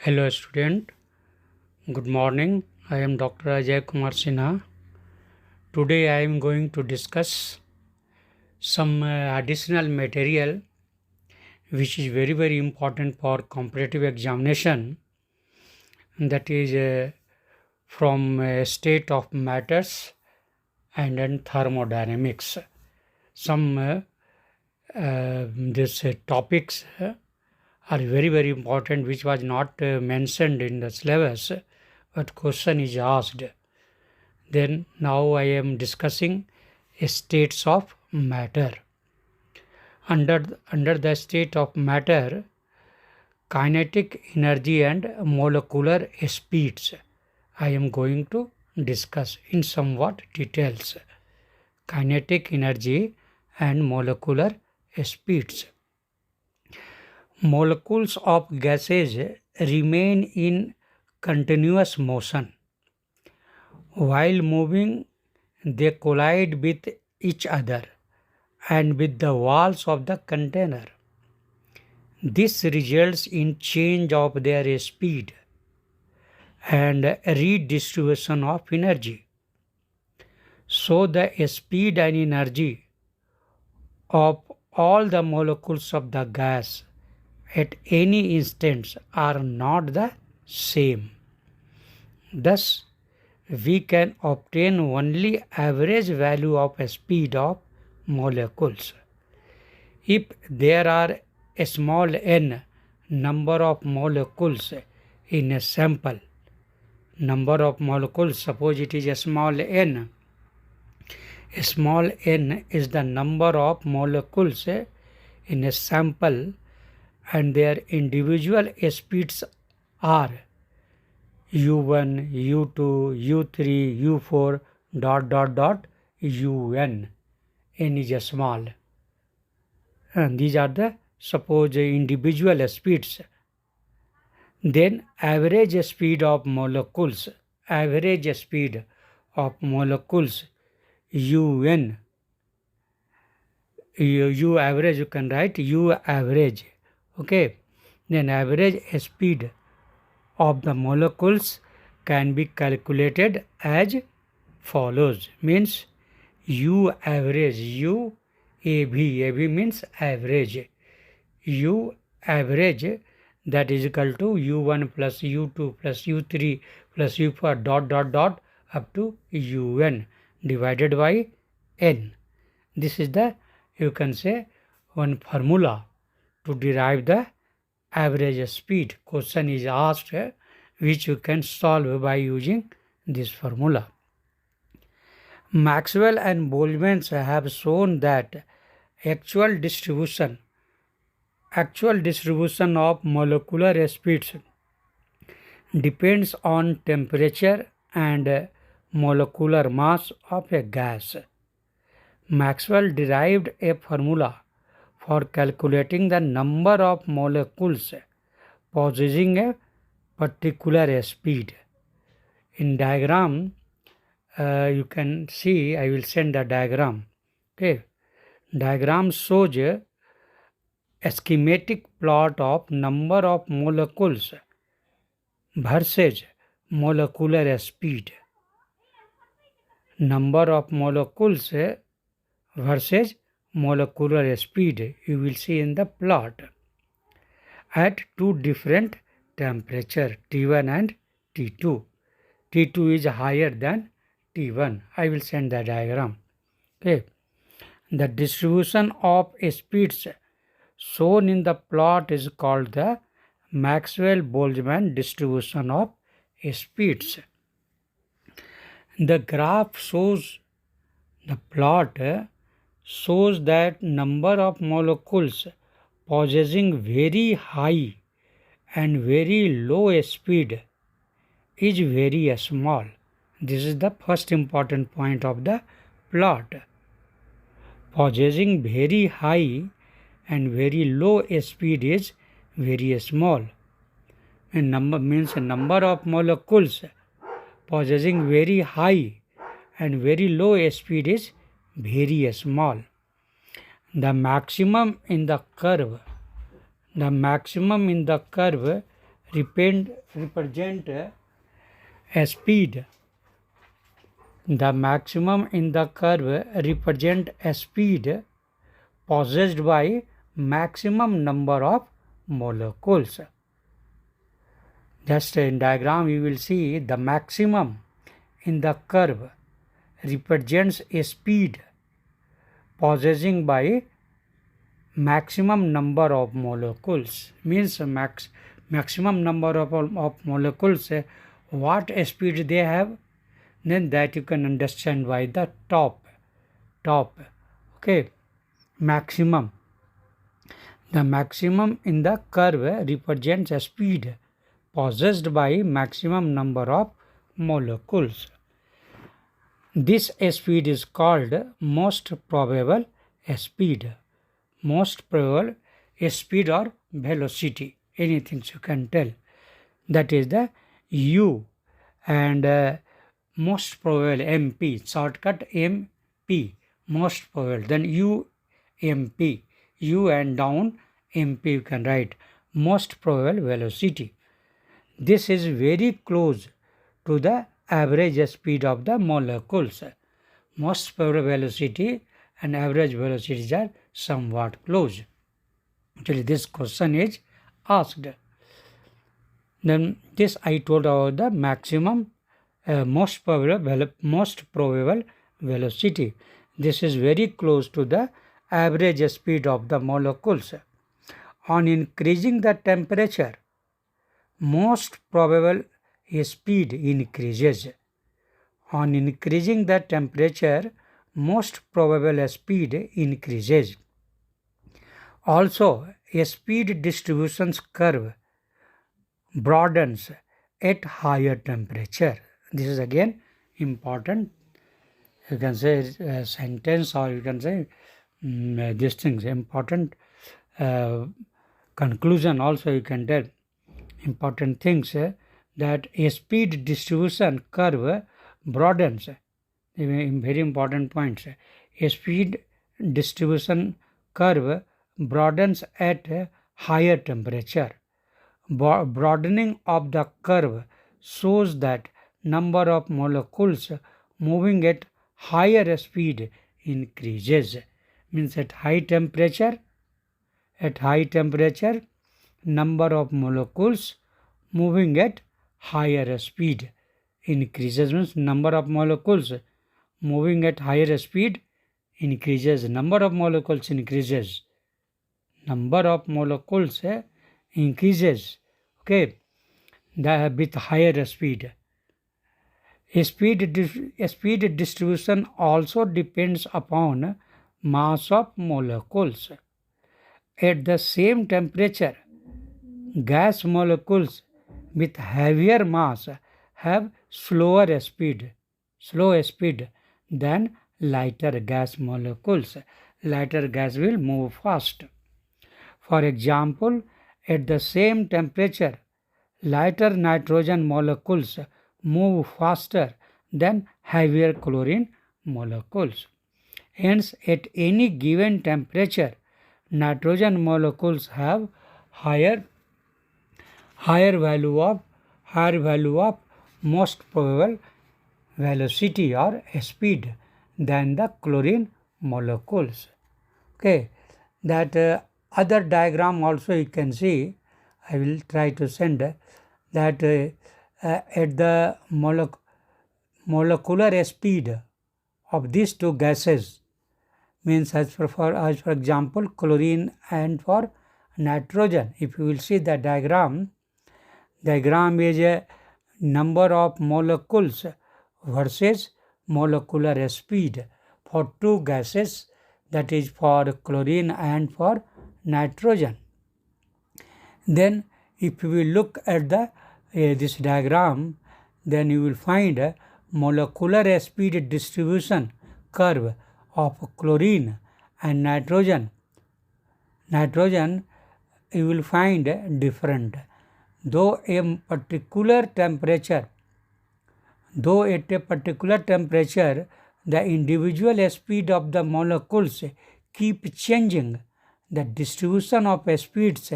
Hello student, good morning. I am Dr.A.K. Today I am going to discuss some additional material which is very important for competitive examination, that is from state of matters and then thermodynamics. Some these topics are very important, which was not mentioned in the syllabus, but question is asked. Then now I am discussing states of matter. Under the state of matter, kinetic energy and molecular speeds I am going to discuss in somewhat details. Kinetic energy and molecular speeds. Molecules of gases remain in continuous motion. While moving, they collide with each other and with the walls of the container. This results in change of their speed and redistribution of energy. So the speed and energy of all the molecules of the gas at any instant are not the same. Thus, we can obtain only average value of speed of molecules. If there are a small n number of molecules in a sample, number of molecules, suppose it is a small n is the number of molecules in a sample, and their individual speeds are u1, u2, u3, u4, un. N is a small. And these are the suppose individual speeds. Then average speed of molecules, un, u average, you can write u average. Okay, then average speed of the molecules can be calculated as follows. Means u average, u ab means average, u average, that is equal to u1 plus u2 plus u3 plus u4 up to un divided by n. This is the, you can say, one formula to derive the average speed. Question is asked which you can solve by using this formula. Maxwell and Boltzmann have shown that actual distribution of molecular speeds depends on temperature and molecular mass of a gas. Maxwell derived a formula for calculating the number of molecules possessing a particular speed. In diagram, you can see, I will send the diagram. Okay, diagram shows a schematic plot of number of molecules versus molecular speed. Number of molecules versus molecular speed you will see in the plot at two different temperature, T1 and T2. T2 is higher than T1. I will send the diagram. Okay, the distribution of speeds shown in the plot is called the Maxwell-Boltzmann distribution of speeds. The graph shows, the plot shows that number of molecules possessing very high and very low speed is very small. This is the first important point of the plot. Possessing very high and very low speed is very small. And number means number of molecules possessing very high and very low speed is very small. The maximum in the curve represent a speed. The maximum in the curve represent a speed possessed by maximum number of molecules. Just in diagram you will see the maximum in the curve represents a speed possessing by maximum number of molecules, means maximum number of molecules, what speed they have, then that you can understand by the top, okay, maximum. The maximum in the curve represents a speed possessed by maximum number of molecules. This speed is called most probable speed. Most probable speed or velocity, anything you can tell. That is the U, and most probable MP, shortcut MP, most probable. Then U, MP, U and down MP you can write, most probable velocity. This is very close to the average speed of the molecules. Most probable velocity and average velocities are somewhat close. Actually, this question is asked. Then this I told about the maximum most probable velocity. This is very close to the average speed of the molecules. On increasing the temperature, most probable speed increases. On increasing the temperature, most probable speed increases. Also, a speed distribution curve broadens at higher temperature. This is again important. You can say a sentence, or you can say these things, important conclusion also you can tell. Important things that a speed distribution curve broadens. Very important points. A speed distribution curve broadens at a higher temperature. Broadening of the curve shows that number of molecules moving at higher speed increases. Means at high temperature, number of molecules moving at higher speed increases. Means number of molecules moving at higher speed increases. Number of molecules increases. Number of molecules increases. Okay, with higher speed. A speed distribution also depends upon mass of molecules. At the same temperature, gas molecules with heavier mass have slow speed than lighter gas molecules. Lighter gas will move fast. For example, at the same temperature, lighter nitrogen molecules move faster than heavier chlorine molecules. Hence, at any given temperature, nitrogen molecules have higher value of most probable velocity or speed than the chlorine molecules. Okay, that other diagram also you can see. I will try to send that at the molecular speed of these two gases, means as for example chlorine and for nitrogen. If you will see the diagram is a number of molecules versus molecular speed for two gases, that is for chlorine and for nitrogen. Then if you will look at the this diagram, then you will find a molecular speed distribution curve of chlorine and nitrogen. You will find different. Though at a particular temperature, the individual speed of the molecules keep changing, the distribution of speeds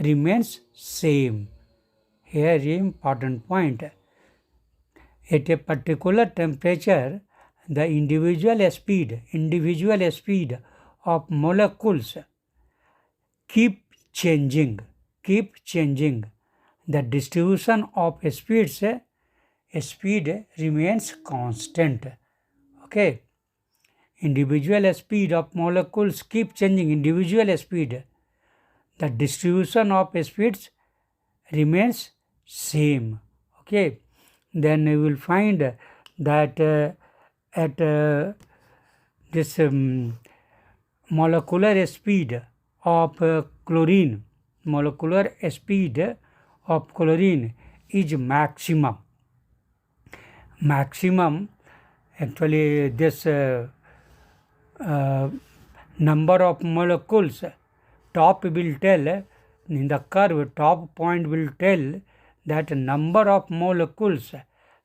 remains same. here is important point. At a particular temperature, the individual speed of molecules keep changing. The distribution of speed remains constant. Okay. Individual speed of molecules keep changing. Individual speed. The distribution of speeds remains same. Okay. Then you will find that at this molecular speed of chlorine is maximum. Actually, this number of molecules, top will tell, in the curve, top point will tell that number of molecules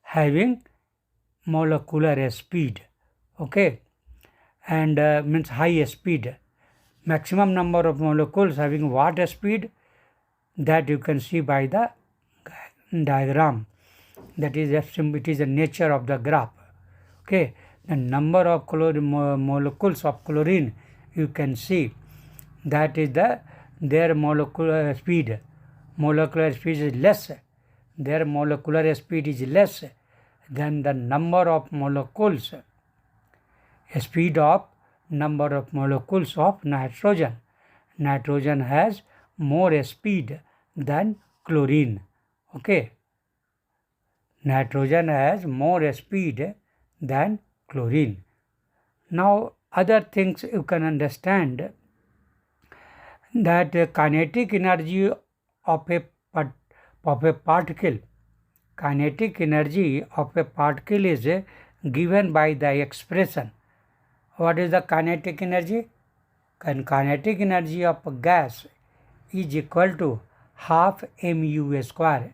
having molecular speed. Okay, and means high speed. Maximum number of molecules having what speed, that you can see by the diagram. That is, it is the nature of the graph. Okay, the number of molecules of chlorine, you can see that is their molecular speed. Molecular speed is less. Their molecular speed is less than the number of molecules, speed of number of molecules of nitrogen. Nitrogen has more speed than chlorine. Okay. Nitrogen has more speed than chlorine. Now, other things you can understand, that kinetic energy of a particle. Kinetic energy of a particle is given by the expression. What is the kinetic energy? Kinetic energy of a gas is equal to half mu square.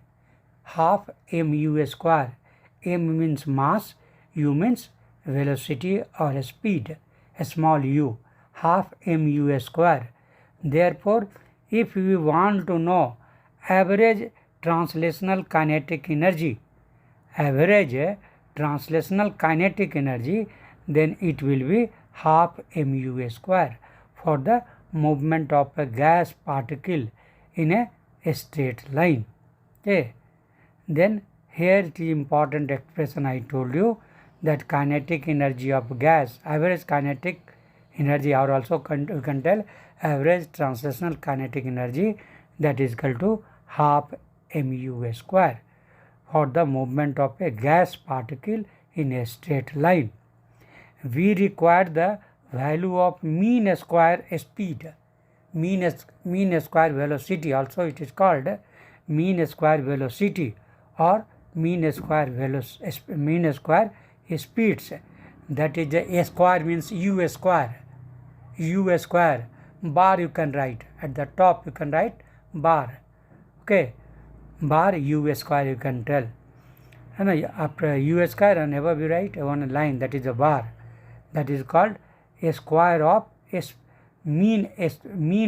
Half mu square. M means mass, u means velocity or speed, small u. Half mu square. Therefore, if we want to know average translational kinetic energy, then it will be half mu square for the movement of a gas particle in a straight line. Okay. Then here it is important expression I told you, that kinetic energy of gas, average kinetic energy, or also you can tell average translational kinetic energy, that is equal to half mu square for the movement of a gas particle in a straight line. We require the value of mean square speed, mean square velocity, also it is called mean square velocity or mean square speeds. That is, the a square means u square. Bar you can write at the top, you can write bar. Okay, bar u square you can tell. And after u square and above you write one line, that is a bar. That is called a square of mean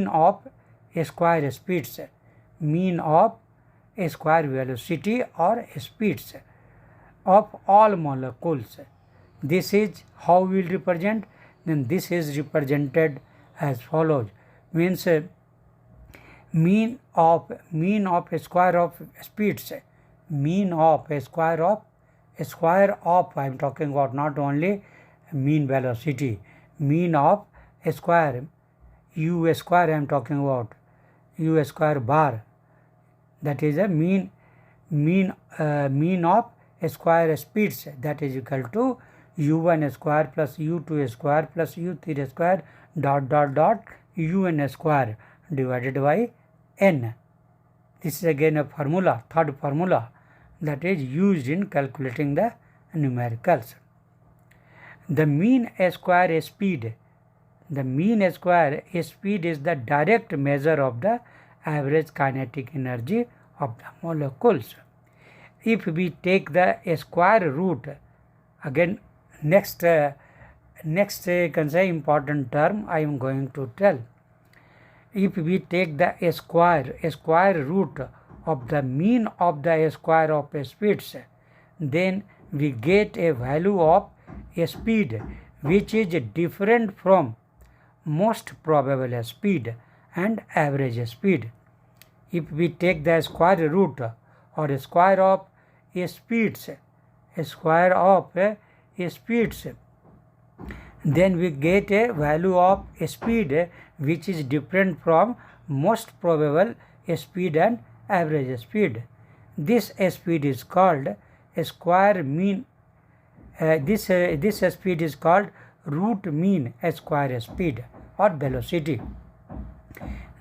of a square speeds, mean of a square velocity or speeds of all molecules. This is how we will represent. Then this is represented as follows. Means mean of a square of speeds. Mean of a square of I am talking about, not only mean velocity. Mean of a square, u square I am talking about, u square bar. That is a mean of a square speeds, that is equal to u1 square plus u2 square plus u3 square dot un square divided by n. This is again a formula, third formula, that is used in calculating the numericals. The mean square speed is the direct measure of the average kinetic energy of the molecules. If we take the square root, again next you can say important term I am going to tell. If we take the square root of the mean of the square of speeds, then we get a value of a speed which is different from most probable speed and average speed. If we take the square root or square of speeds, then we get a value of speed which is different from most probable speed and average speed. This speed is called square mean. This speed is called root mean square speed or velocity.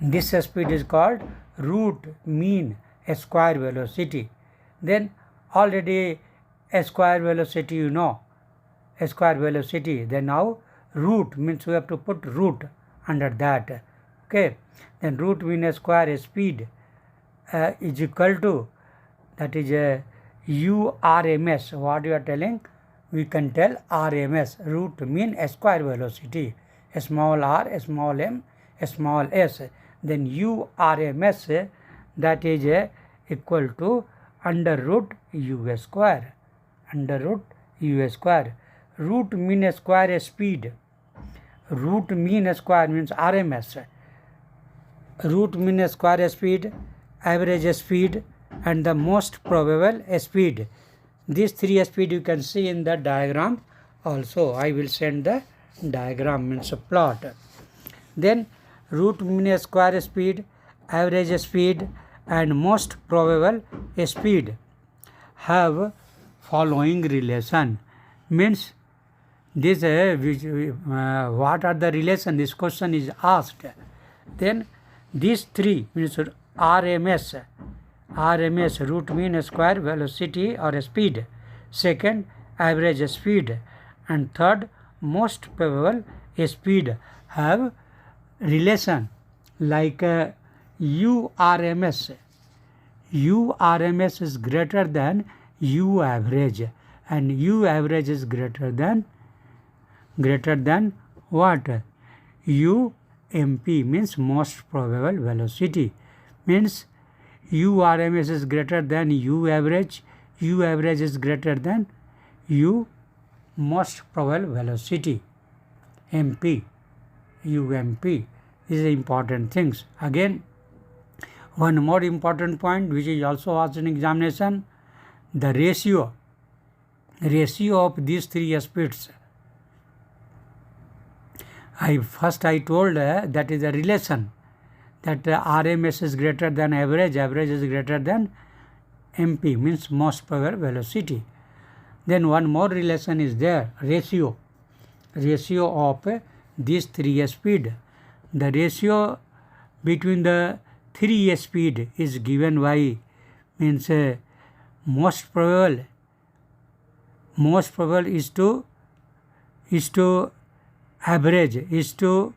This speed is called root mean square velocity. Then already square velocity you know, square velocity. Then now root means we have to put root under that. Okay. Then root mean square speed is equal to, that is URMS. What you are telling? We can tell RMS, root mean square velocity, small r, small m, small s. Then URMS, that is equal to under root u square, under root u square. Root mean square speed, root mean square means RMS, root mean square speed, average speed and the most probable speed. These three speed you can see in the diagram also. I will send the diagram, means a plot. Then root mean square speed, average speed and most probable speed have following relation. Means this what are the relation? This question is asked. Then these three means RMS, root mean square velocity or speed, second average speed and third most probable speed have relation like URMS. URMS is greater than U average and U average is greater than what? UMP means most probable velocity. Means URMS is greater than U average is greater than U most probable velocity, MP, UMP. These are important things. Again, one more important point which is also asked in examination, the ratio of these three speeds. I told that is a relation, that RMS is greater than average is greater than MP, means most probable velocity. Then one more relation is there, ratio of these three speed. The ratio between the three speed is given by, means most probable is to average, is to,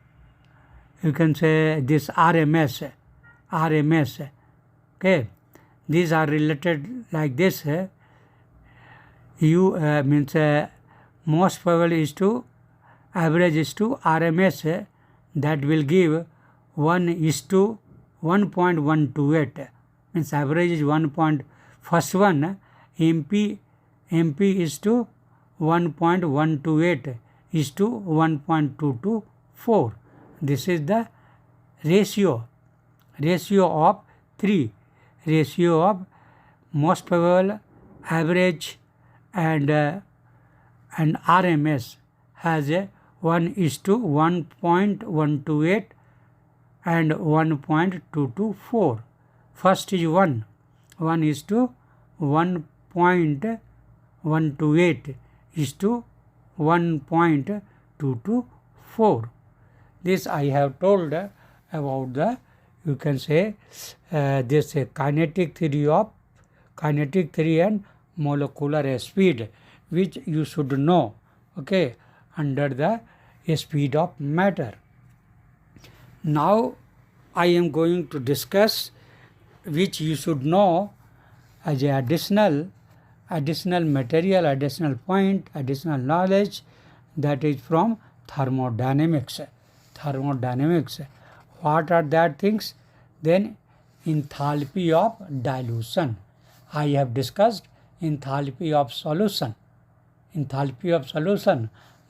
you can say this RMS. Okay, these are related like this. Means most probable is to average is to RMS, that will give 1 is to 1.128. Means average is 1. First one MP is to 1.128 is to 1.224. This is the ratio of three, ratio of most probable, average and RMS has a 1 is to 1.128 and 1.224. First is 1 is to 1.128 is to 1.224. This I have told about the, you can say this kinetic theory and molecular speed, which you should know, okay, under the speed of matter. Now I am going to discuss which you should know as a additional material, additional point, additional knowledge, that is from thermodynamics. What are that things? Then enthalpy of dilution. I have discussed enthalpy of solution.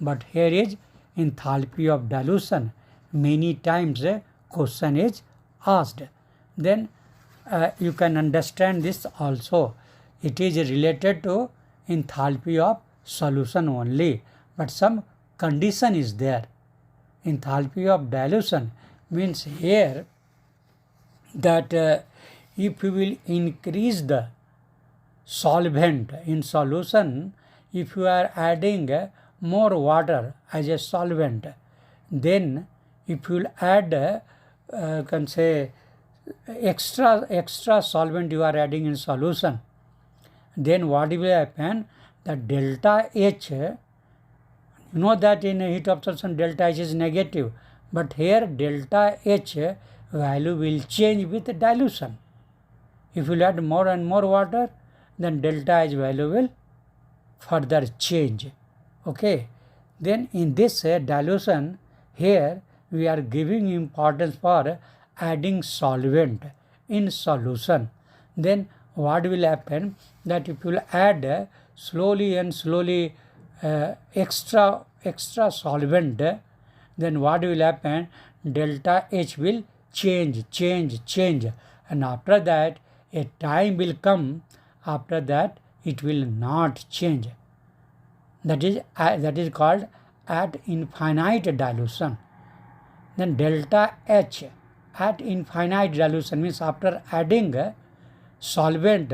But here is enthalpy of dilution. Many times a question is asked. Then you can understand this also. It is related to enthalpy of solution only, but some condition is there. Enthalpy of dilution means here that if you will increase the solvent in solution, if you are adding more water as a solvent, then if you will add can say extra solvent you are adding in solution, then what will happen? The delta H, you know that in heat of solution delta H is negative, but here delta H value will change with dilution. If you add more and more water, then delta H value will further change. Okay. Then in this dilution, here we are giving importance for adding solvent in solution. Then what will happen? That if you add slowly extra solvent, then what will happen? Delta H will change, and after that a time will come, after that it will not change. That is called at infinite dilution. Then delta H at infinite dilution means after adding solvent,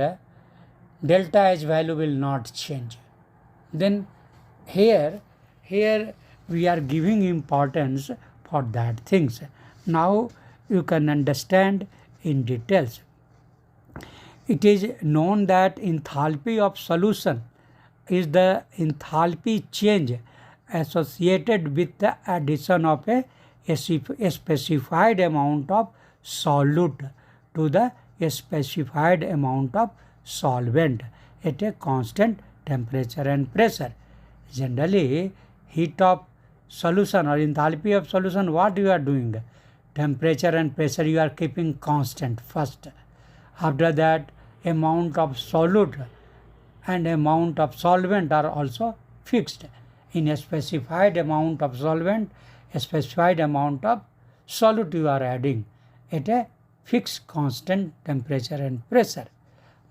delta H value will not change. Then here we are giving importance for that things. Now you can understand in details. It is known that enthalpy of solution is the enthalpy change associated with the addition of a specified amount of solute to the specified amount of solvent at a constant temperature and pressure. Generally, heat of solution or enthalpy of solution, what you are doing? Temperature and pressure you are keeping constant first. After that, amount of solute and amount of solvent are also fixed. In a specified amount of solvent, a specified amount of solute you are adding at a fixed constant temperature and pressure.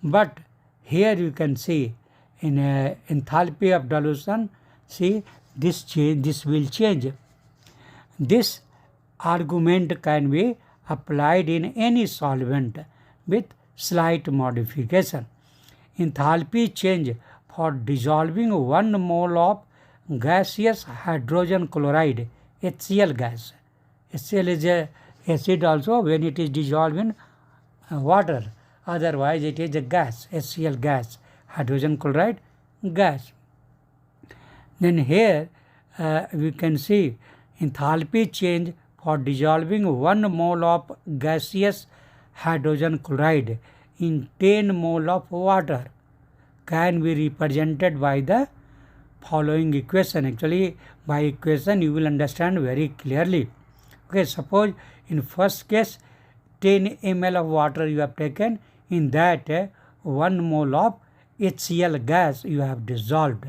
But here you can see in a enthalpy of dilution, see this will change. This argument can be applied in any solvent with slight modification. Enthalpy change for dissolving 1 mole of gaseous hydrogen chloride, HCl gas. HCl is a acid also when it is dissolved in water. Otherwise it is a gas, HCl gas, hydrogen chloride gas. Then here we can see enthalpy change for dissolving 1 mole of gaseous hydrogen chloride in 10 mole of water can be represented by the following equation. Actually, by equation you will understand very clearly. Okay, suppose in first case 10 ml of water you have taken, in that 1 mole of HCl gas you have dissolved,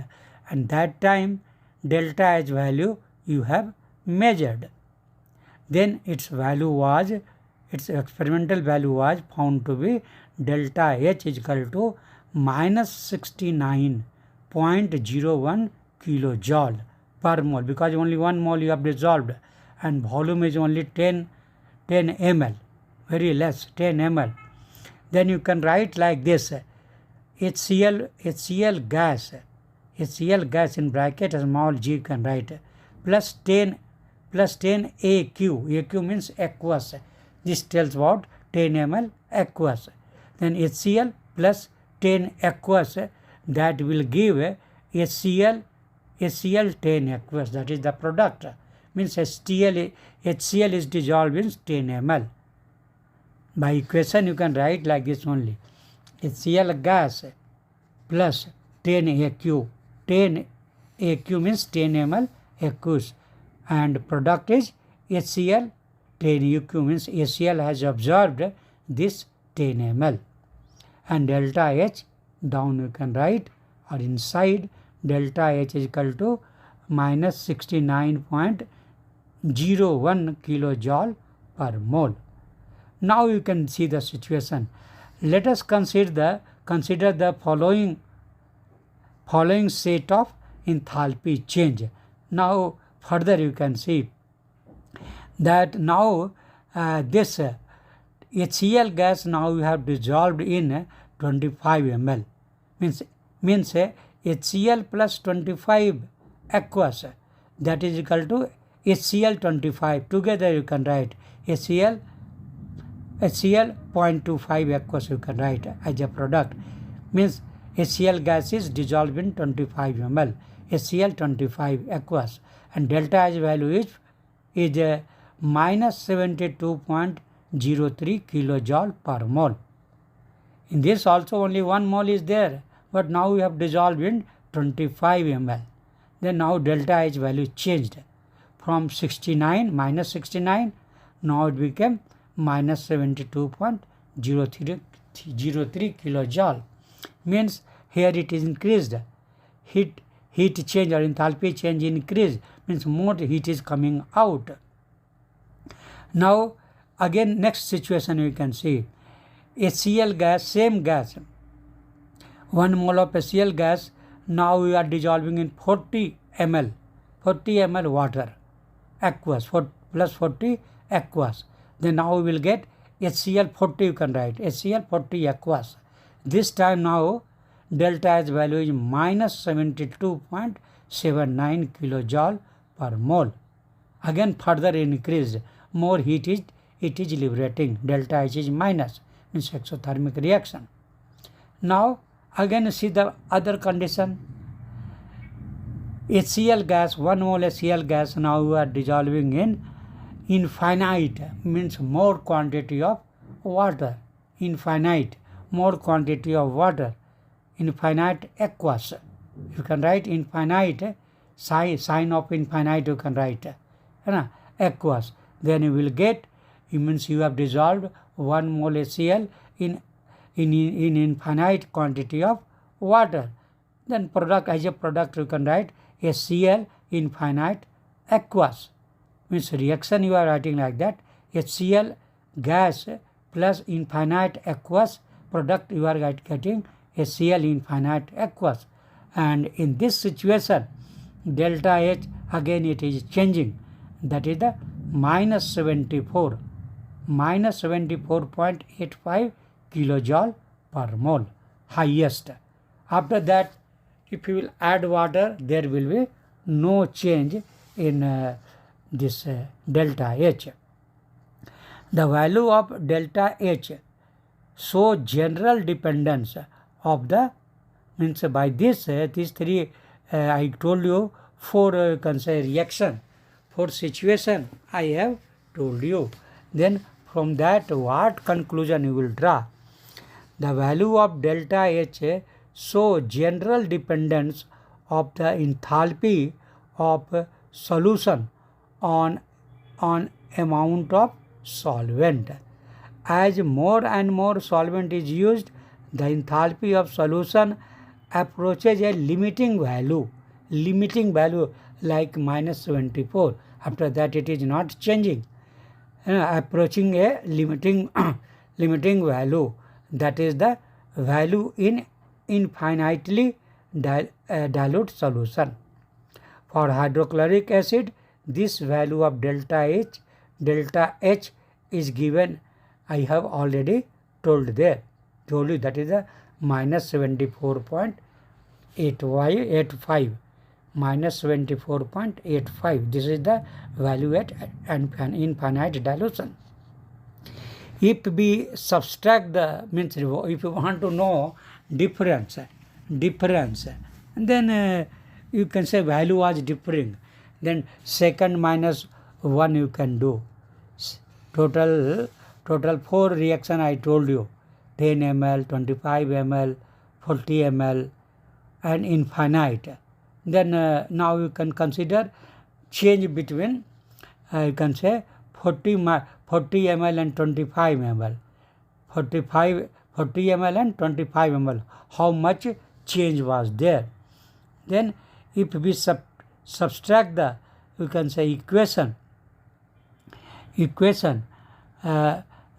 and that time delta H value you have measured. Then its experimental value was found to be delta H is equal to minus 69.01 kilojoule per mole, because only 1 mole you have dissolved and volume is only 10 ml, very less, 10 ml. Then you can write like this: HCl gas in bracket small g you can write, plus 10 AQ. AQ means aqueous. This tells about 10 ml aqueous. Then HCl plus 10 aqueous, that will give HCl 10 aqueous, that is the product. Means HCl is dissolved in 10 ml. By equation you can write like this only: HCl gas plus 10 AQ. 10 AQ means 10 ml aqueous, and product is HCl 10 AQ means HCl has absorbed this 10 ml. And delta H down you can write, or inside delta H is equal to minus 69.01 kilojoule per mole. Now you can see the situation. Let us consider the following set of enthalpy change. Now further you can see that now this HCl gas now you have dissolved in 25 ml, means HCl plus 25 aqueous, that is equal to HCl 25. Together you can write HCl 0.25 aqueous you can write as a product, means HCl gas is dissolved in 25 ml, HCl 25 aqueous, and delta H value is minus 72.03 kilojoule per mole. In this also only 1 mole is there, but now we have dissolved in 25 ml. Then now delta H value changed from 69, minus 69, now it became minus 72.03 kilojoule. Means here it is increased. Heat change or enthalpy change increased, means more heat is coming out. Now again next situation you can see HCl gas, same gas, 1 mole of HCl gas, now we are dissolving in 40 ml water, aqueous, plus 40 aqueous. Then now we will get HCl 40, you can write HCl 40 aqueous. This time now delta H value is minus 72.79 kilojoule per mole. Again further increased, more heat it is liberating, delta H is minus, means exothermic reaction. Now again see the other condition. HCl gas, 1 mole HCl gas, now we are dissolving in infinite, means more quantity of water, infinite, more quantity of water, infinite aqueous. You can write infinite, sign of infinite you can write, aqueous. Then you will get, it means you have dissolved 1 mole HCl in infinite quantity of water. Then product, as a product you can write HCl infinite aqueous, means reaction you are writing like that, HCl gas plus infinite aqueous, product you are getting HCl infinite aqueous. And in this situation delta H again it is changing, that is the minus 74.85 kilojoule per mole, highest. After that if you will add water, there will be no change in this delta H. The value of delta H show general dependence of the, means by this these three I told you 4 you can say reaction, 4 situation I have told you. Then from that what conclusion you will draw? The value of delta H show general dependence of the enthalpy of solution on amount of solvent. As more and more solvent is used, the enthalpy of solution approaches a limiting value like minus 74. After that it is not changing, approaching a limiting value, that is the value in infinitely dilute solution. For hydrochloric acid, this value of delta H is given, I have already told you, that is a minus 74.85, minus 74.85. This is the value at infinite dilution. If we subtract the, means if you want to know difference, then you can say value was differing, then second minus 1 you can do. Total 4 reaction I told you, 10 ml, 25 ml, 40 ml and infinite. Then now you can consider change between you can say 40 ml and 25 ml. 40 ml and 25 ml. How much change was there? Then if we subtract the, you can say, equation,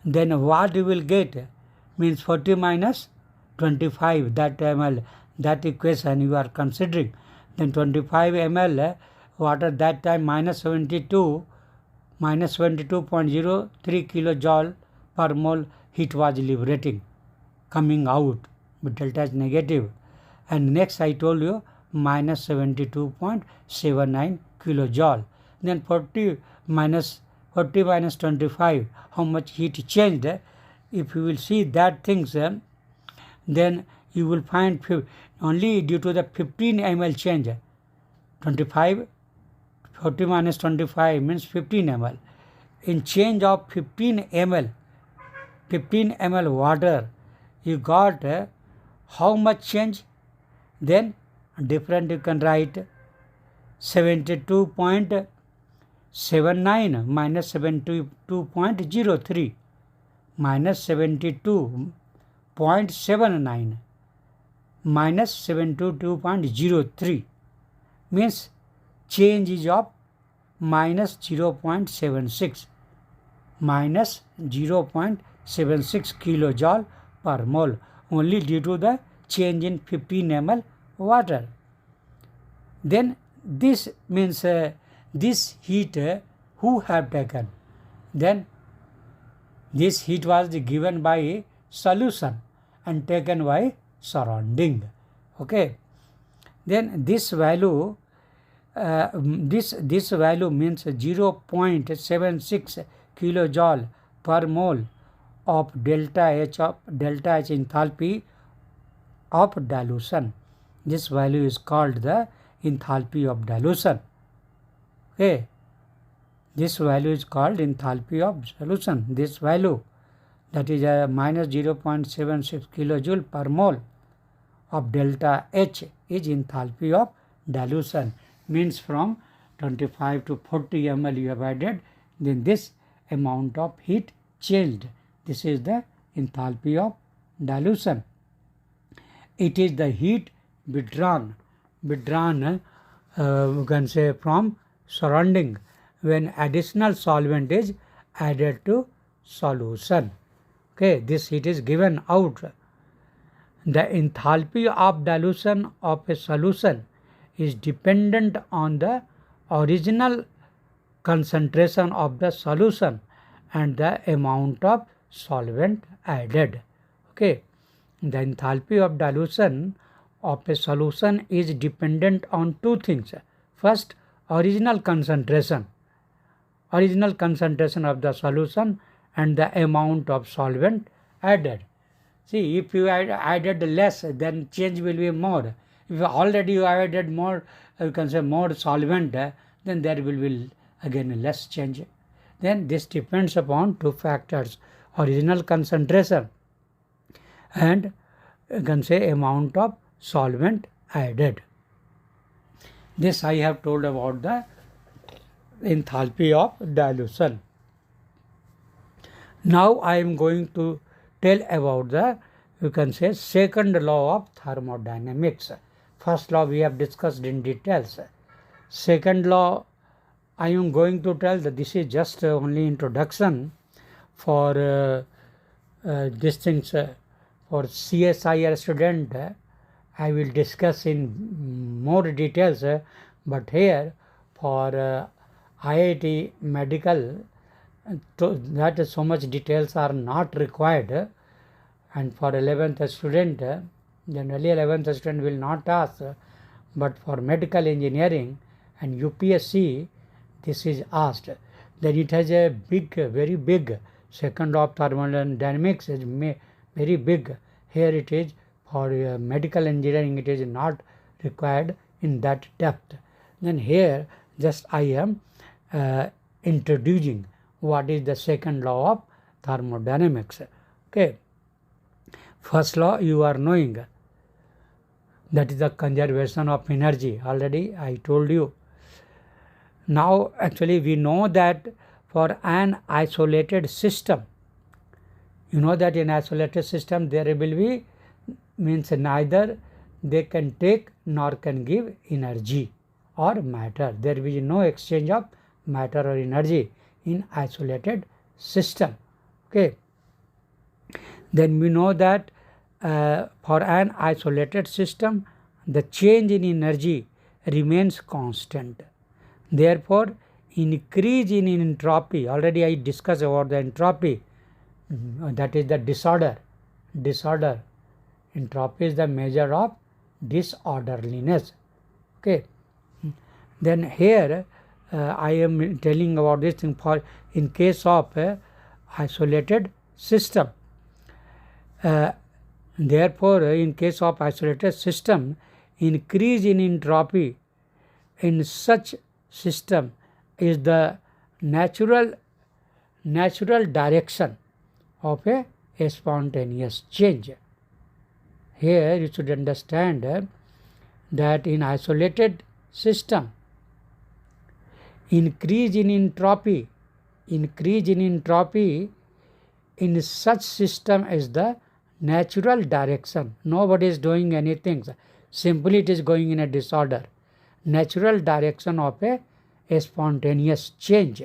then what you will get means 40 minus 25, that ml, that equation you are considering. Then 25 ml water, that time minus 72.03 kilojoule per mole heat was liberating, coming out, but delta is negative. And next I told you minus 72.79 kilojoule. Then 40 minus 25, how much heat changed? If you will see that things, then you will find only due to the 15 ml change. 40 minus 25 means 15 ml. In change of 15 ml water, you got how much change? Then different you can write 72.79 minus 72.03 minus 72.79 minus 72.03 means change is of minus 0.76 minus 0.76 kilojoule per mole, only due to the change in 15 ml water. Then this means this heat who have taken? Then this heat was given by solution and taken by surrounding. Okay. Then this value this value means 0.76 kilojoule per mole of delta H enthalpy of dilution. This value is called the enthalpy of dilution. Okay. This value is called enthalpy of solution. This value, that is minus 0.76 kilojoule per mole of delta H is enthalpy of dilution. Means from 25 to 40 ml you have added, then this amount of heat changed. This is the enthalpy of dilution. It is the heat withdrawn you can say from surrounding when additional solvent is added to solution. Okay, this heat is given out. The enthalpy of dilution of a solution is dependent on the original concentration of the solution and the amount of solvent added. Okay, the enthalpy of dilution of a solution is dependent on two things. First, original concentration of the solution and the amount of solvent added. See, if you added less, then change will be more. If already you added more, you can say more solvent, then there will be again less change. Then this depends upon two factors: original concentration and you can say amount of solvent added. This I have told about the enthalpy of dilution. Now I am going to tell about the, you can say, second law of thermodynamics. First law we have discussed in details. Second law I am going to tell that this is just only introduction for these things. For CSIR student I will discuss in more details, but here for IIT medical that so much details are not required, and for 11th student generally 11th student will not ask, but for medical engineering and UPSC this is asked. Then it has a big, very big, second law of thermodynamics is very big. Here it is for medical engineering, it is not required in that depth. Then here just I am introducing what is the second law of thermodynamics. Okay. First law you are knowing, that is the conservation of energy. Already I told you. Now actually we know that for an isolated system, You know that in isolated system there will be, means neither they can take nor can give energy or matter. There will be no exchange of matter or energy in isolated system. Okay. Then we know that for an isolated system, the change in energy remains constant. Therefore, increase in entropy, already I discussed about the entropy, that is the disorder. Entropy is the measure of disorderliness. Okay. Then here I am telling about this thing for in case of isolated system. Therefore, in case of isolated system, increase in entropy in such system is the natural direction of a spontaneous change. Here you should understand that in isolated system, increase in entropy in such system is the natural direction. Nobody is doing anything, simply it is going in a disorder. Natural direction of a spontaneous change.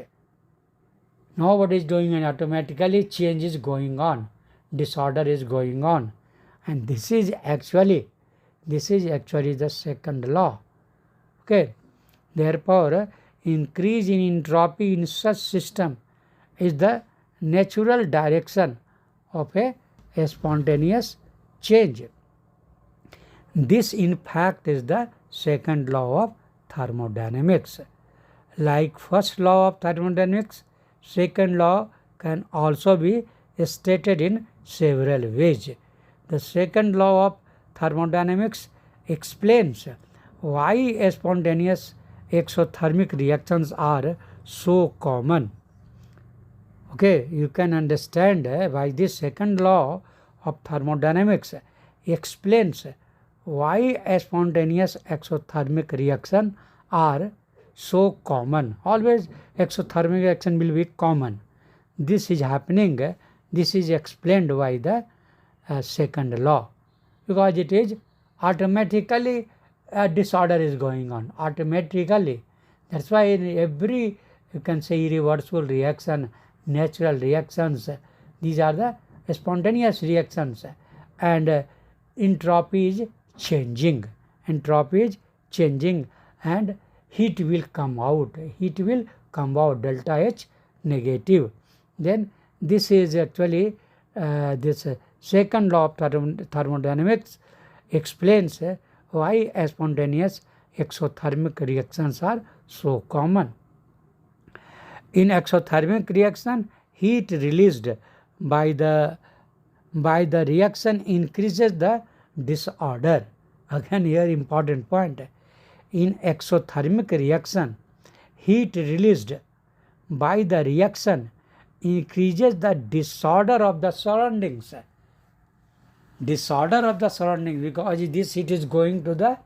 Nobody is doing it, automatically change is going on, disorder is going on, and this is actually the second law. Okay. Therefore, increase in entropy in such system is the natural direction of a spontaneous change. This in fact is the second law of thermodynamics. Like first law of thermodynamics, second law can also be stated in several ways. The second law of thermodynamics explains why spontaneous exothermic reactions are so common. Okay, you can understand why this second law of thermodynamics explains why spontaneous exothermic reactions are so common. Always exothermic reaction will be common. This is happening, this is explained by the second law, because it is automatically a disorder is going on, automatically. That's why in every, you can say, irreversible reaction, natural reactions, these are the spontaneous reactions, and entropy is changing, and heat will come out, delta H negative. Then this is actually this second law of thermodynamics explains why spontaneous exothermic reactions are so common. In exothermic reaction, heat released by the reaction increases the disorder. Again here important point. In exothermic reaction, heat released by the reaction increases the disorder of the surroundings. Because this heat is going to the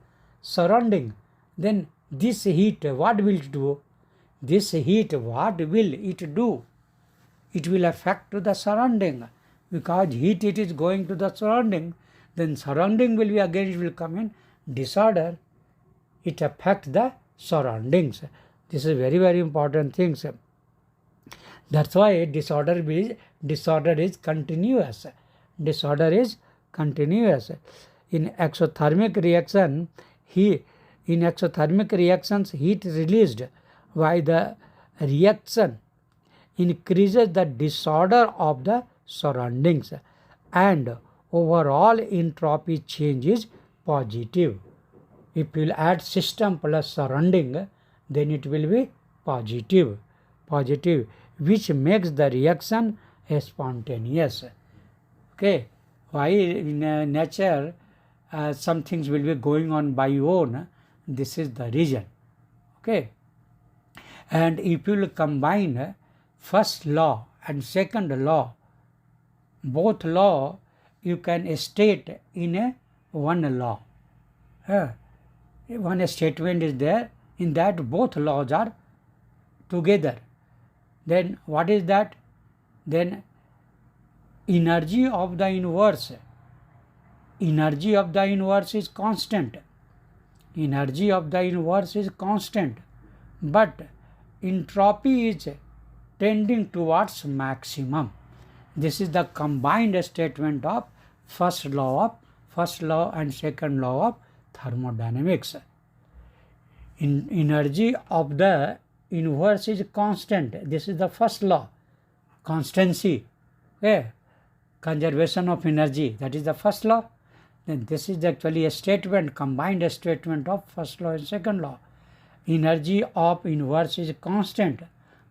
surrounding. Then this heat, what will it do? It will affect to the surrounding. Because heat it is going to the surrounding, then surrounding will be again, it will come in disorder. It affects the surroundings. This is very, very important thing. That's why disorder is continuous. In exothermic reactions, heat released by the reaction increases the disorder of the surroundings, and overall entropy change is positive. If you will add system plus surrounding, then it will be positive, which makes the reaction spontaneous. Okay, why in nature some things will be going on by own, this is the reason. Okay, and if you will combine first law and second law, both law you can state in one law. One statement is there, in that both laws are together. Then what is that? Then energy of the inverse is constant. Energy of the inverse is constant, but entropy is tending towards maximum. This is the combined statement of first law and second law of thermodynamics. Energy of the inverse is constant. This is the first law, constancy, conservation of energy. That is the first law. Then this is actually a statement, combined statement of first law and second law. Energy of inverse is constant,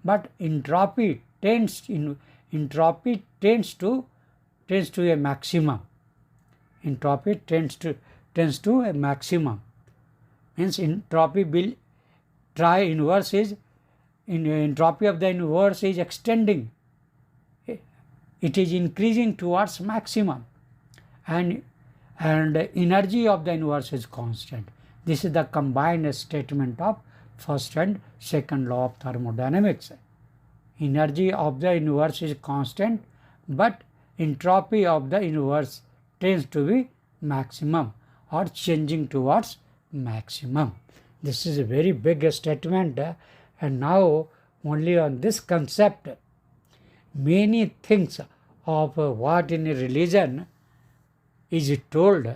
but entropy tends to a maximum. Entropy tends to a maximum. Means entropy entropy of the inverse is extending. It is increasing towards maximum, and energy of the inverse is constant. This is the combined statement of first and second law of thermodynamics. Energy of the inverse is constant, but entropy of the inverse tends to be maximum or changing towards maximum. This is a very big statement, and now only on this concept many things of what in a religion is told,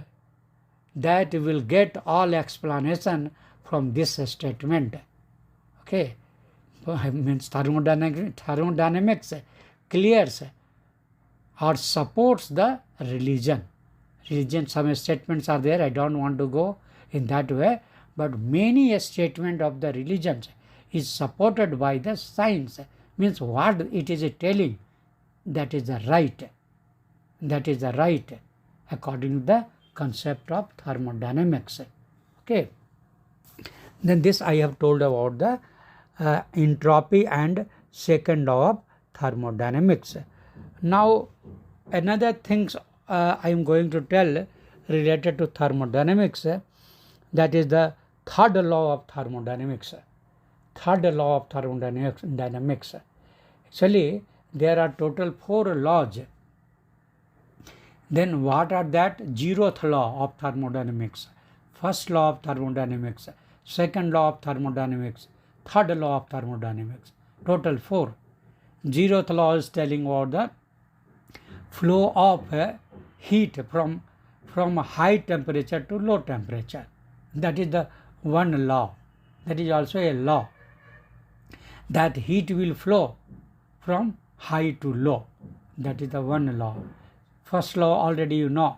that will get all explanation from this statement. Okay, means thermodynamics clears or supports the religion. Some statements are there, I don't want to go in that way, but many statement of the religions is supported by the science. Means what it is telling, that is the right. That is the right according to the concept of thermodynamics. Okay. Then this I have told about the entropy and second law of thermodynamics. Now another things I am going to tell related to thermodynamics, that is the third law of thermodynamics. Third law of thermodynamics. Actually, there are total 4 laws. Then what are that? 0th law of thermodynamics, first law of thermodynamics, second law of thermodynamics, third law of thermodynamics. Total 4. 0th law is telling about the flow of heat from high temperature to low temperature. That is the one law. That is also a law, that heat will flow from high to low. That is the one law. First law already you know.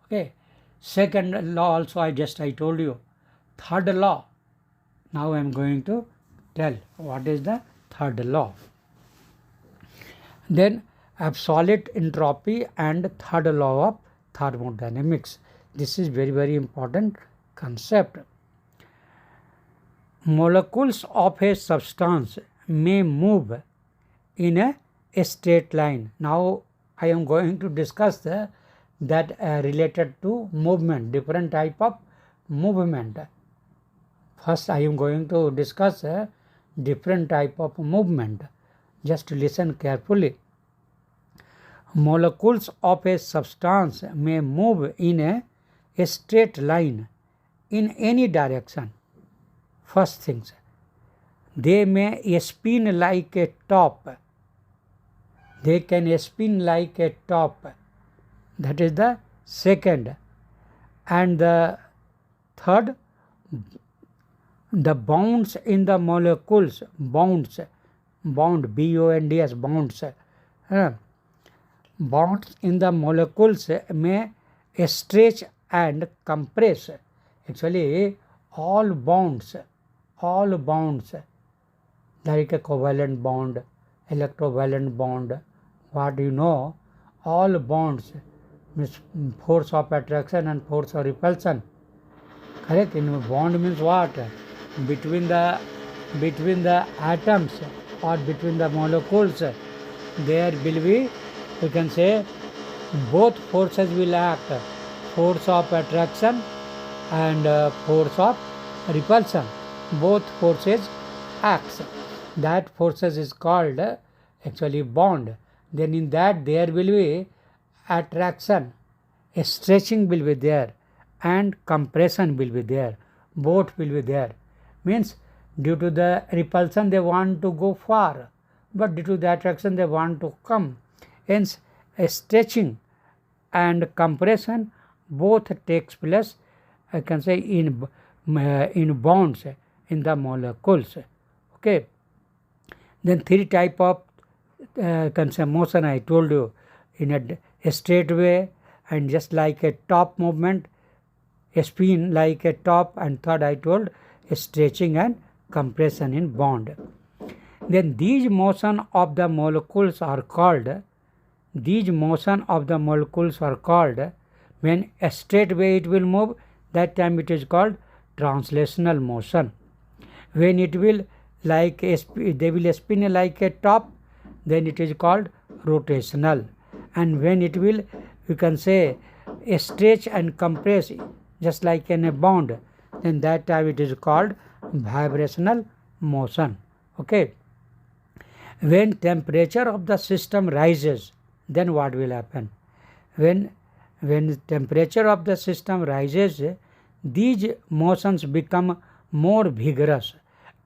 Okay. Second law also I told you. Third law, now I am going to tell what is the third law. Then absolute entropy and third law of thermodynamics. This is very, very important concept. Molecules of a substance may move in a straight line. Now I am going to discuss that related to movement, different type of movement. First I am going to discuss different type of movement. Just listen carefully. Molecules of a substance may move in a straight line in any direction. First things, they may spin like a top. They can spin like a top. That is the second. And the third, the bonds in the molecules, bonds, B-O-N-D-S, bonds. Bonds in the molecules may stretch and compress. Actually, all bonds, like a covalent bond, electrovalent bond, what you know, all bonds means force of attraction and force of repulsion. Correct? In bond means what? Between the atoms or between the molecules, there will be, you can say, both forces will act, force of attraction and force of repulsion. Both forces acts. That forces is called actually bond. then in that there will be attraction, a stretching will be there, and compression will be there. Both will be there. Means due to the repulsion they want to go far, but due to the attraction they want to come. Hence a stretching and compression both takes place, I can say, in bonds in the molecules. Okay. Then three type of motion I told you, in a straight way, and just like a top movement, a spin like a top, and third I told stretching and compression in bond. Then these motion of the molecules are called, when a straight way it will move, that time it is called translational motion. When it will they will spin like a top, then it is called rotational. And when it will, you can say, stretch and compress just like in a bond, then that time it is called vibrational motion. Okay. When temperature of the system rises, then what will happen? When temperature of the system rises, these motions become more vigorous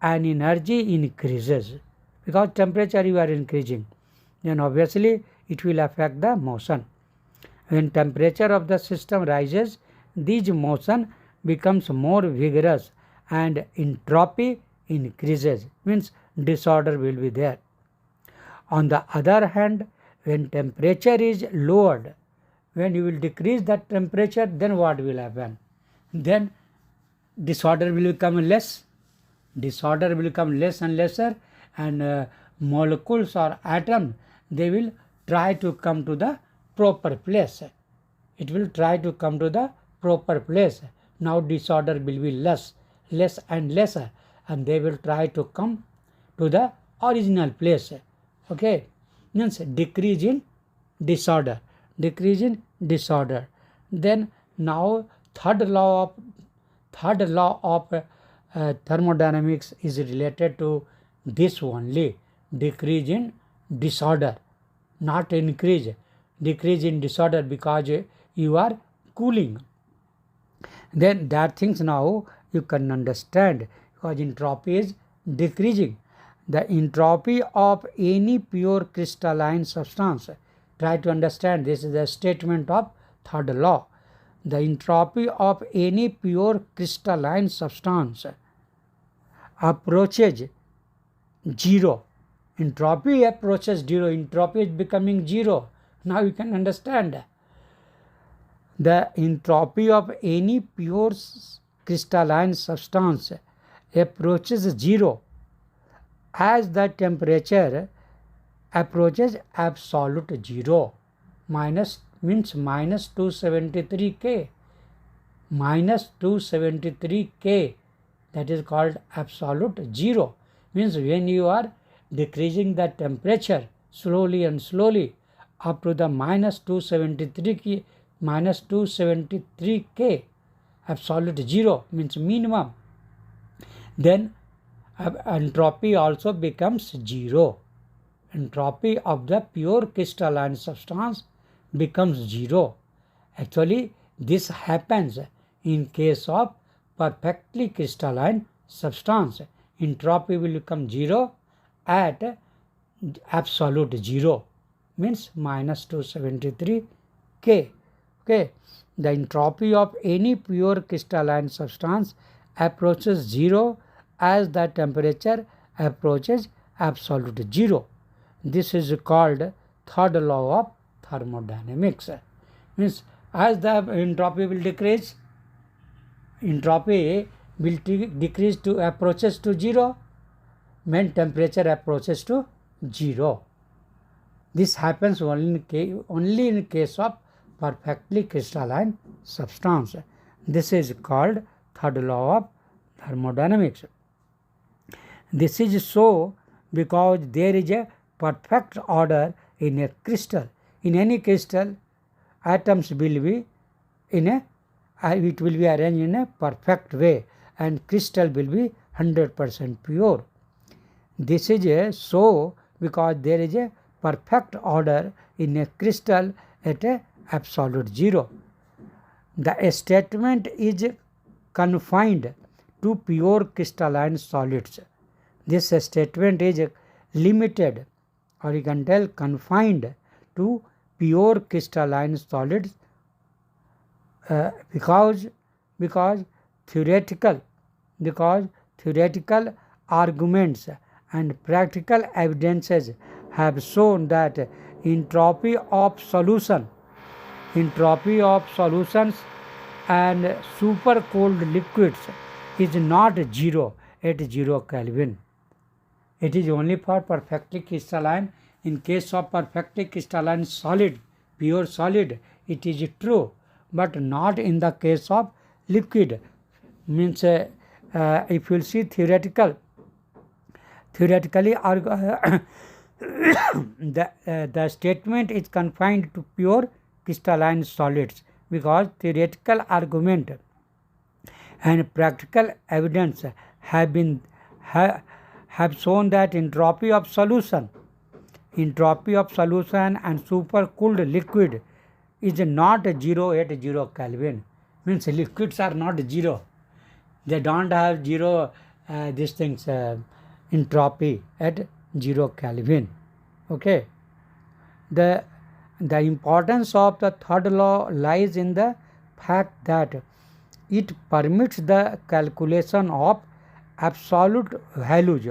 and energy increases, because temperature you are increasing, then obviously it will affect the motion. When temperature of the system rises, these motion becomes more vigorous and entropy increases, means disorder will be there. On the other hand, when temperature is lowered, when you will decrease that temperature, then what will happen? Then disorder will become less. Disorder will become less and lesser, and molecules or atoms, they will try to come to the proper place. It will try to come to the proper place. Now disorder will be less and lesser, and they will try to come to the original place. Okay, means decrease in disorder. Then now third law of thermodynamics is related to this only, decrease in disorder, not increase. Decrease in disorder, because you are cooling. Then that things now you can understand, because entropy is decreasing. The entropy of any pure crystalline substance, try to understand, this is a statement of third law. The entropy of any pure crystalline substance approaches zero. Entropy approaches zero. Entropy is becoming zero. Now you can understand. The entropy of any pure crystalline substance approaches zero as the temperature approaches absolute zero. Means minus 273 K. Minus 273 K. That is called absolute zero. Means when you are decreasing the temperature slowly and slowly up to the minus 273 K, absolute zero, means minimum, then entropy also becomes zero. Entropy of the pure crystalline substance becomes zero. Actually, this happens in case of perfectly crystalline substance. Entropy will become zero at absolute zero, means minus 273 K. Okay. The entropy of any pure crystalline substance approaches zero as the temperature approaches absolute zero. This is called third law of thermodynamics. Means as the entropy will decrease, entropy will decrease to approaches to zero when temperature approaches to zero. This happens only in case of perfectly crystalline substance. This is called third law of thermodynamics. This is so because there is a perfect order in a crystal. In any crystal, atoms will be it will be arranged in a perfect way, and crystal will be 100% pure. This is so because there is a perfect order in a crystal at a absolute zero. The statement is confined to pure crystalline solids. This statement is limited, or you can tell confined to pure crystalline solids because theoretical arguments and practical evidences have shown that entropy of solutions and super cold liquids is not zero at 0 Kelvin. It is only for perfectly crystalline. In case of perfectly crystalline solid, pure solid, it is true, but not in the case of liquid. Means if you see theoretically the statement is confined to pure crystalline solids because theoretical argument and practical evidence have shown that entropy of solution and supercooled liquid is not 0 at 0 Kelvin. Means liquids are not 0. They don't have 0 these things entropy at 0 Kelvin. Okay. The importance of the third law lies in the fact that it permits the calculation of absolute values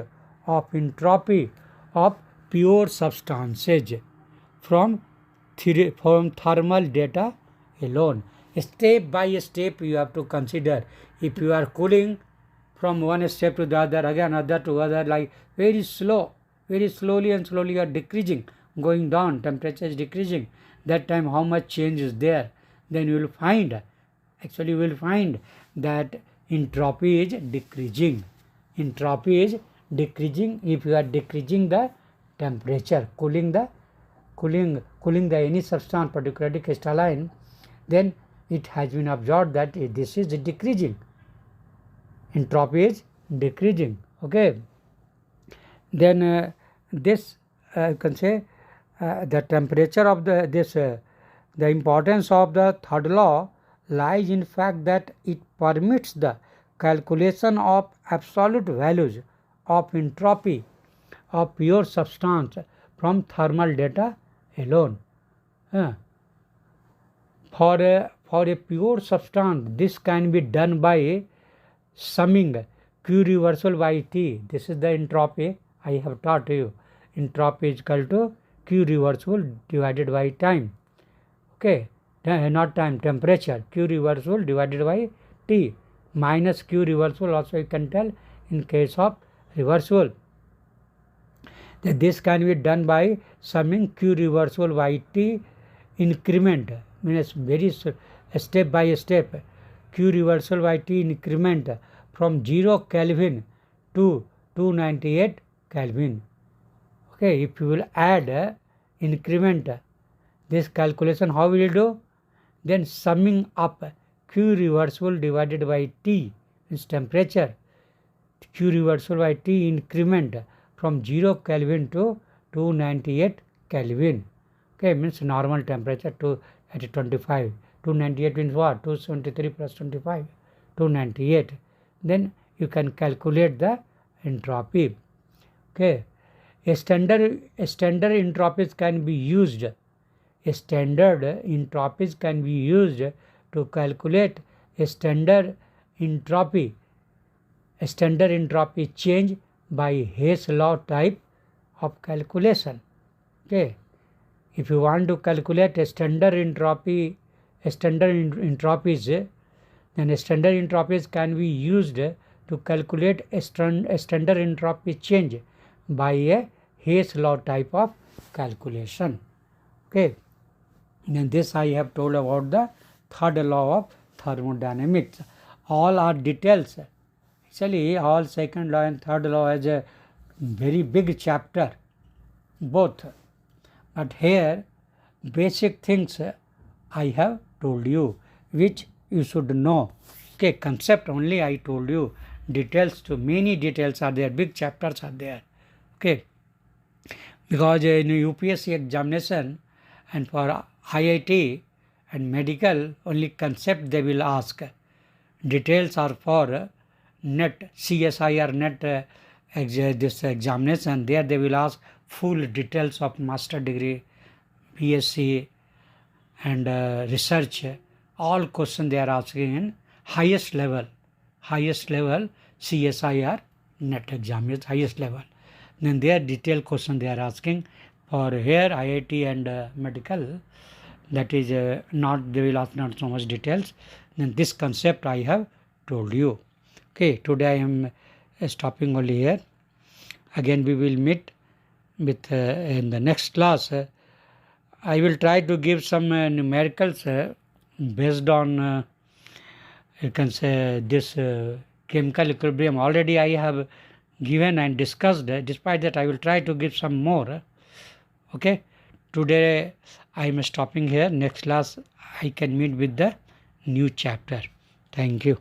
of entropy of pure substances from thermal data alone. Step by step you have to consider. If you are cooling from one step to the other, again other to other, like very slowly you are decreasing, going down, temperature is decreasing. That time how much change is there? Then you will find that entropy is decreasing. Entropy is decreasing if you are decreasing the temperature, cooling the any substance, particularly crystalline, then it has been observed that this is decreasing. Entropy is decreasing. Okay. Then this you can say the temperature of the importance of the third law lies in fact that it permits the calculation of absolute values of entropy of pure substance from thermal data alone. For a pure substance, this can be done by summing Q reversal by T. This is the entropy I have taught you. Entropy is equal to Q reversal divided by time. Okay, not time, temperature. Q reversal divided by T minus Q reversal also you can tell in case of reversal. This can be done by summing Q reversal by T increment, means very step by step. Q reversal by T increment from 0 Kelvin to 298 Kelvin. Okay, if you will add increment, this calculation how will you do? Then summing up Q reversal divided by T is temperature. Q reversal by T increment from 0 Kelvin to 298 Kelvin. Okay, means normal temperature to at 25. 298 means what? 273 plus 25, 298. Then you can calculate the entropy. Okay, standard entropies can be used. Standard entropies can be used to calculate standard entropy change by Hess law type of calculation. Okay, if you want to calculate standard entropies, then standard entropies can be used to calculate standard entropy change by a Hess law type of calculation. Okay, and this I have told about the third law of thermodynamics. All are details. Actually, all second law and third law has a very big chapter, both. But here, basic things I have told you, which you should know. Okay, concept only I told you. Details, to many details are there, big chapters are there. Okay, because in UPSC examination and for IIT and medical, only concept they will ask. Details are for NET, CSIR NET this examination. There they will ask full details of master degree, BSc and research. All questions they are asking in highest level CSIR NET exam is highest level. Then their detailed question they are asking. For here IIT and medical, that is not, they will ask not so much details. Then this concept I have told you. Okay, today I am stopping only here. Again we will meet with in the next class. I will try to give some numericals based on you can say this chemical equilibrium. Already I have given and discussed. Despite that, I will try to give some more. Okay, today I am stopping here. Next class I can meet with the new chapter. Thank you.